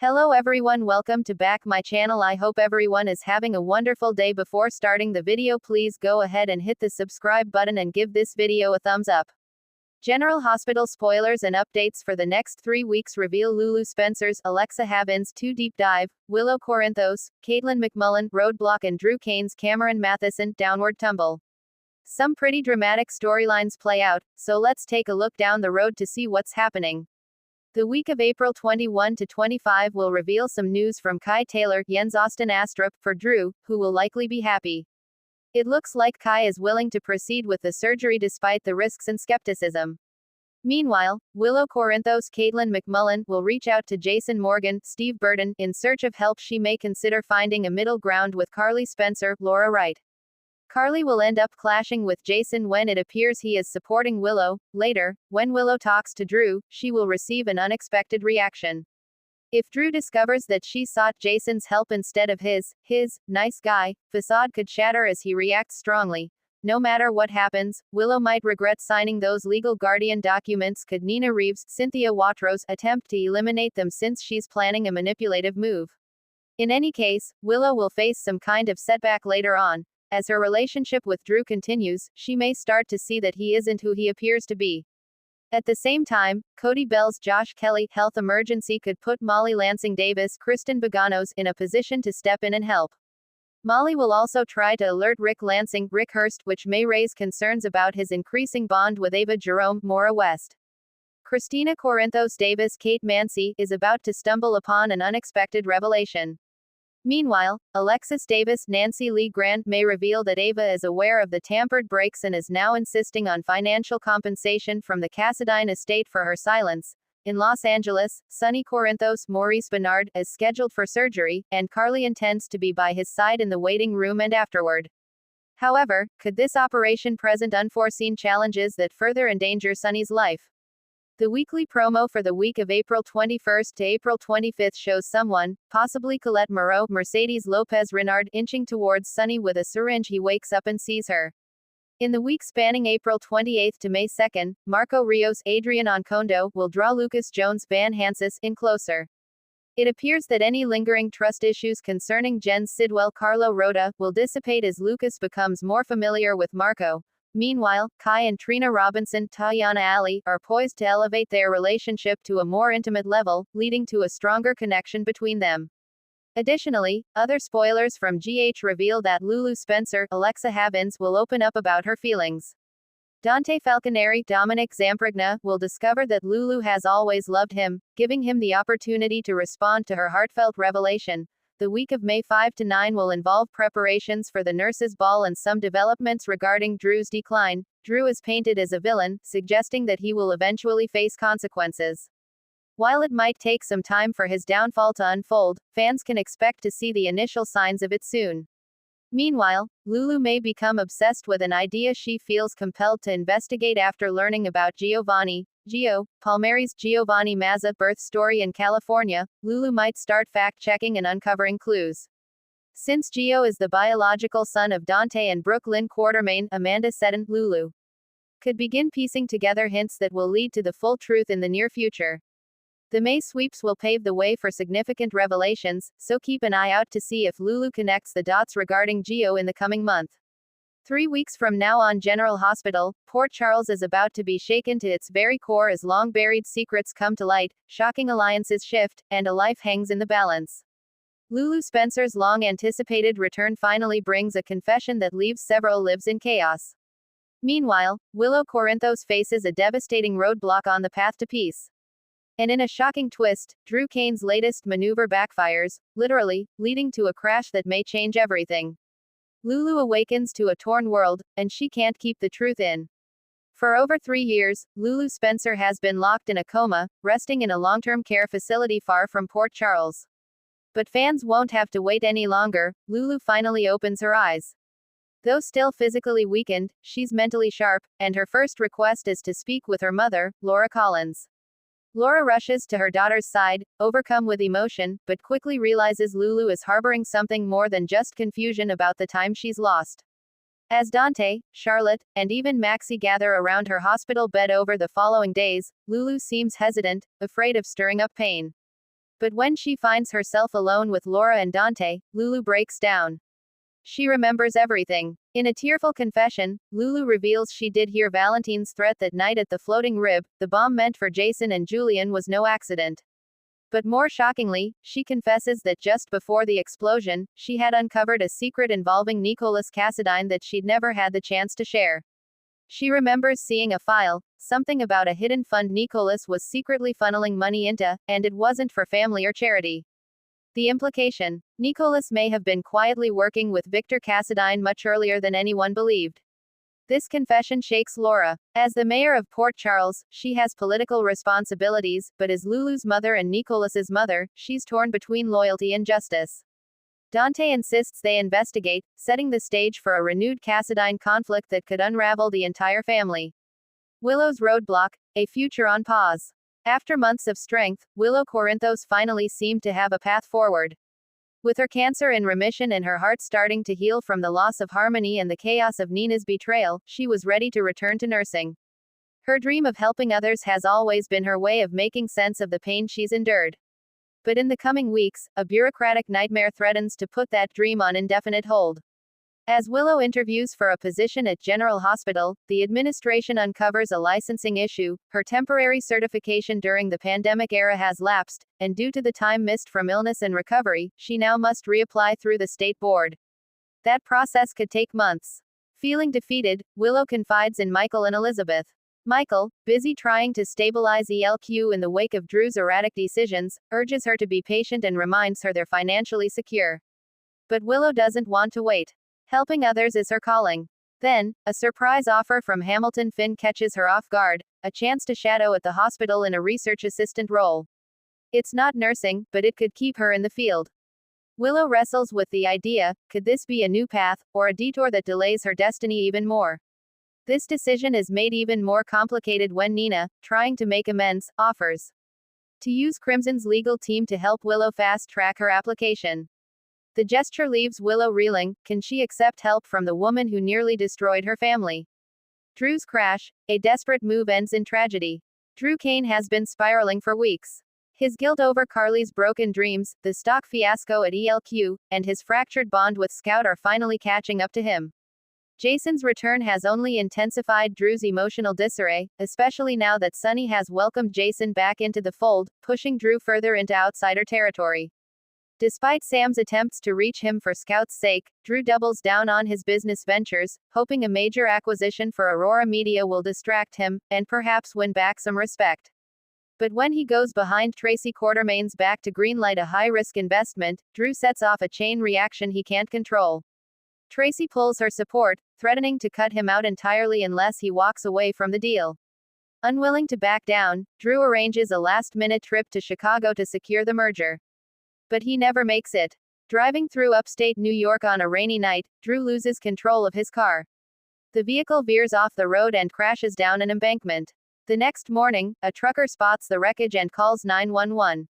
Hello everyone, welcome to back my channel. I hope everyone is having a wonderful day. Before starting the video, please go ahead and hit the subscribe button and give this video a thumbs up. General Hospital spoilers and updates for the next 3 weeks reveal Lulu Spencer's, Alexa Havins, 2 deep dive, Willow Corinthos, Caitlin McMullen, Roadblock and Drew Cain's Cameron Matheson, downward tumble. Some pretty dramatic storylines play out, so let's take a look down the road to see what's happening. The week of April 21 to 25 will reveal some news from Kai Taylor, Jens Austin Astrup, for Drew, who will likely be happy. It looks like Kai is willing to proceed with the surgery despite the risks and skepticism. Meanwhile, Willow Corinthos, Caitlin McMullen, will reach out to Jason Morgan, Steve Burton, in search of help. She may consider finding a middle ground with Carly Spencer, Laura Wright. Carly will end up clashing with Jason when it appears he is supporting Willow. Later, when Willow talks to Drew, she will receive an unexpected reaction. If Drew discovers that she sought Jason's help instead of his nice guy facade could shatter as he reacts strongly. No matter what happens, Willow might regret signing those legal guardian documents. Could Nina Reeves, Cynthia Watros, attempt to eliminate them since she's planning a manipulative move? In any case, Willow will face some kind of setback later on. As her relationship with Drew continues, she may start to see that he isn't who he appears to be. At the same time, Cody Bell's Josh Kelly health emergency could put Molly Lansing Davis, Kristen Baganos, in a position to step in and help. Molly will also try to alert Rick Hurst, which may raise concerns about his increasing bond with Ava Jerome, Maura West. Christina Corinthos Davis, Kate Mansi, is about to stumble upon an unexpected revelation. Meanwhile, Alexis Davis, Nancy Lee Grant, may reveal that Ava is aware of the tampered breaks and is now insisting on financial compensation from the Cassadine estate for her silence. In Los Angeles, Sonny Corinthos, Maurice Bernard, is scheduled for surgery, and Carly intends to be by his side in the waiting room and afterward. However, could this operation present unforeseen challenges that further endanger Sonny's life? The weekly promo for the week of April 21 to April 25 shows someone, possibly Colette Moreau, Mercedes Lopez Renard, inching towards Sonny with a syringe. He wakes up and sees her. In the week spanning April 28 to May 2, Marco Rios, Adrian Oncondo, will draw Lucas Jones, Van Hansis, in closer. It appears that any lingering trust issues concerning Jen Sidwell, Carlo Rota, will dissipate as Lucas becomes more familiar with Marco. Meanwhile, Kai and Trina Robinson, Tayyana Ali, are poised to elevate their relationship to a more intimate level, leading to a stronger connection between them. Additionally, other spoilers from GH reveal that Lulu Spencer, Alexa Havins, will open up about her feelings. Dante Falconeri, Dominic Zamprogna, will discover that Lulu has always loved him, giving him the opportunity to respond to her heartfelt revelation. The week of May 5 to 9 will involve preparations for the nurses' ball and some developments regarding Drew's decline. Drew is painted as a villain, suggesting that he will eventually face consequences. While it might take some time for his downfall to unfold, fans can expect to see the initial signs of it soon. Meanwhile, Lulu may become obsessed with an idea she feels compelled to investigate after learning about Gio Palmieri's Giovanni Mazza birth story in California. Lulu might start fact-checking and uncovering clues. Since Gio is the biological son of Dante and Brooklyn Quartermain, Amanda Seddon, Lulu could begin piecing together hints that will lead to the full truth in the near future. The May sweeps will pave the way for significant revelations, so keep an eye out to see if Lulu connects the dots regarding Gio in the coming month. 3 weeks from now on, General Hospital, Port Charles is about to be shaken to its very core as long-buried secrets come to light, shocking alliances shift, and a life hangs in the balance. Lulu Spencer's long-anticipated return finally brings a confession that leaves several lives in chaos. Meanwhile, Willow Corinthos faces a devastating roadblock on the path to peace. And in a shocking twist, Drew Cain's latest maneuver backfires, literally, leading to a crash that may change everything. Lulu awakens to a torn world, and she can't keep the truth in. For over 3 years, Lulu Spencer has been locked in a coma, resting in a long-term care facility far from Port Charles. But fans won't have to wait any longer. Lulu finally opens her eyes. Though still physically weakened, she's mentally sharp, and her first request is to speak with her mother, Laura Collins. Laura rushes to her daughter's side, overcome with emotion, but quickly realizes Lulu is harboring something more than just confusion about the time she's lost. As Dante, Charlotte, and even Maxie gather around her hospital bed over the following days, Lulu seems hesitant, afraid of stirring up pain. But when she finds herself alone with Laura and Dante, Lulu breaks down. She remembers everything. In a tearful confession, Lulu reveals she did hear Valentine's threat that night at the floating rib. The bomb meant for Jason and Julian was no accident. But more shockingly, she confesses that just before the explosion, she had uncovered a secret involving Nicholas Cassadine that she'd never had the chance to share. She remembers seeing a file, something about a hidden fund Nicholas was secretly funneling money into, and it wasn't for family or charity. The implication: Nicholas may have been quietly working with Victor Cassadine much earlier than anyone believed. This confession shakes Laura. As the mayor of Port Charles, she has political responsibilities, but as Lulu's mother and Nicholas's mother, she's torn between loyalty and justice. Dante insists they investigate, setting the stage for a renewed Cassadine conflict that could unravel the entire family. Willow's roadblock: a future on pause. After months of strength, Willow Corinthos finally seemed to have a path forward. With her cancer in remission and her heart starting to heal from the loss of Harmony and the chaos of Nina's betrayal, she was ready to return to nursing. Her dream of helping others has always been her way of making sense of the pain she's endured. But in the coming weeks, a bureaucratic nightmare threatens to put that dream on indefinite hold. As Willow interviews for a position at General Hospital, the administration uncovers a licensing issue. Her temporary certification during the pandemic era has lapsed, and due to the time missed from illness and recovery, she now must reapply through the state board. That process could take months. Feeling defeated, Willow confides in Michael and Elizabeth. Michael, busy trying to stabilize ELQ in the wake of Drew's erratic decisions, urges her to be patient and reminds her they're financially secure. But Willow doesn't want to wait. Helping others is her calling. Then, a surprise offer from Hamilton Finn catches her off guard, a chance to shadow at the hospital in a research assistant role. It's not nursing, but it could keep her in the field. Willow wrestles with the idea: could this be a new path, or a detour that delays her destiny even more? This decision is made even more complicated when Nina, trying to make amends, offers to use Crimson's legal team to help Willow fast-track her application. The gesture leaves Willow reeling. Can she accept help from the woman who nearly destroyed her family? Drew's crash: a desperate move ends in tragedy. Drew Kane has been spiraling for weeks. His guilt over Carly's broken dreams, the stock fiasco at ELQ, and his fractured bond with Scout are finally catching up to him. Jason's return has only intensified Drew's emotional disarray, especially now that Sonny has welcomed Jason back into the fold, pushing Drew further into outsider territory. Despite Sam's attempts to reach him for Scout's sake, Drew doubles down on his business ventures, hoping a major acquisition for Aurora Media will distract him, and perhaps win back some respect. But when he goes behind Tracy Quartermain's back to greenlight a high-risk investment, Drew sets off a chain reaction he can't control. Tracy pulls her support, threatening to cut him out entirely unless he walks away from the deal. Unwilling to back down, Drew arranges a last-minute trip to Chicago to secure the merger. But he never makes it. Driving through upstate New York on a rainy night, Drew loses control of his car. The vehicle veers off the road and crashes down an embankment. The next morning, a trucker spots the wreckage and calls 911.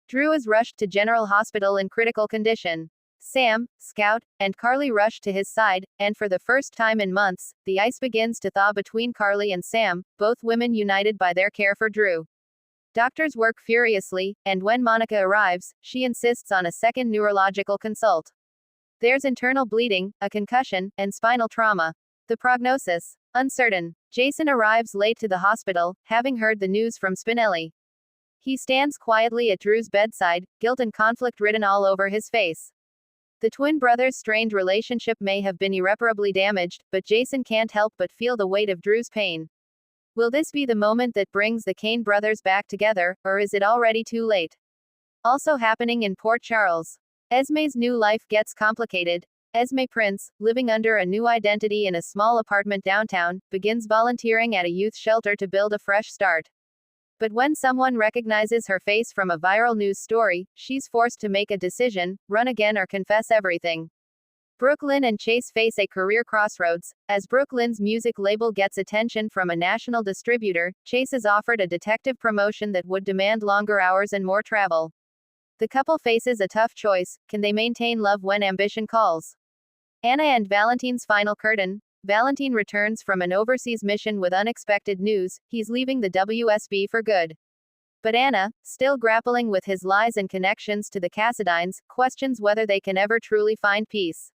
Drew is rushed to General Hospital in critical condition. Sam, Scout, and Carly rush to his side, and for the first time in months, the ice begins to thaw between Carly and Sam, both women united by their care for Drew. Doctors work furiously, and when Monica arrives, she insists on a second neurological consult. There's internal bleeding, a concussion, and spinal trauma. The prognosis: uncertain. Jason arrives late to the hospital, having heard the news from Spinelli. He stands quietly at Drew's bedside, guilt and conflict written all over his face. The twin brothers' strained relationship may have been irreparably damaged, but Jason can't help but feel the weight of Drew's pain. Will this be the moment that brings the Kane brothers back together, or is it already too late? Also happening in Port Charles. Esme's new life gets complicated. Esme Prince, living under a new identity in a small apartment downtown, begins volunteering at a youth shelter to build a fresh start. But when someone recognizes her face from a viral news story, she's forced to make a decision: run again or confess everything. Brooklyn and Chase face a career crossroads. As Brooklyn's music label gets attention from a national distributor, Chase is offered a detective promotion that would demand longer hours and more travel. The couple faces a tough choice: can they maintain love when ambition calls? Anna and Valentine's final curtain. Valentine returns from an overseas mission with unexpected news: he's leaving the WSB for good. But Anna, still grappling with his lies and connections to the Cassidines, questions whether they can ever truly find peace.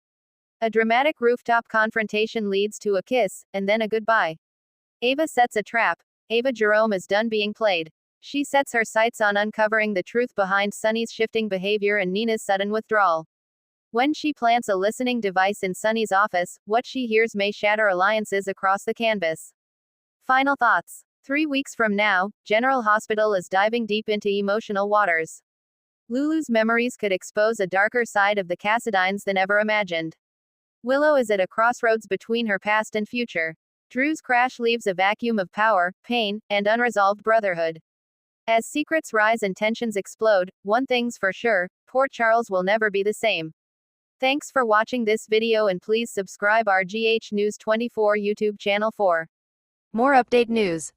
A dramatic rooftop confrontation leads to a kiss, and then a goodbye. Ava sets a trap. Ava Jerome is done being played. She sets her sights on uncovering the truth behind Sunny's shifting behavior and Nina's sudden withdrawal. When she plants a listening device in Sunny's office, what she hears may shatter alliances across the canvas. Final thoughts. 3 weeks from now, General Hospital is diving deep into emotional waters. Lulu's memories could expose a darker side of the Cassidines than ever imagined. Willow is at a crossroads between her past and future. Drew's crash leaves a vacuum of power, pain, and unresolved brotherhood. As secrets rise and tensions explode, one thing's for sure, Port Charles will never be the same. Thanks for watching this video and please subscribe our GH News 24 YouTube channel for more update news.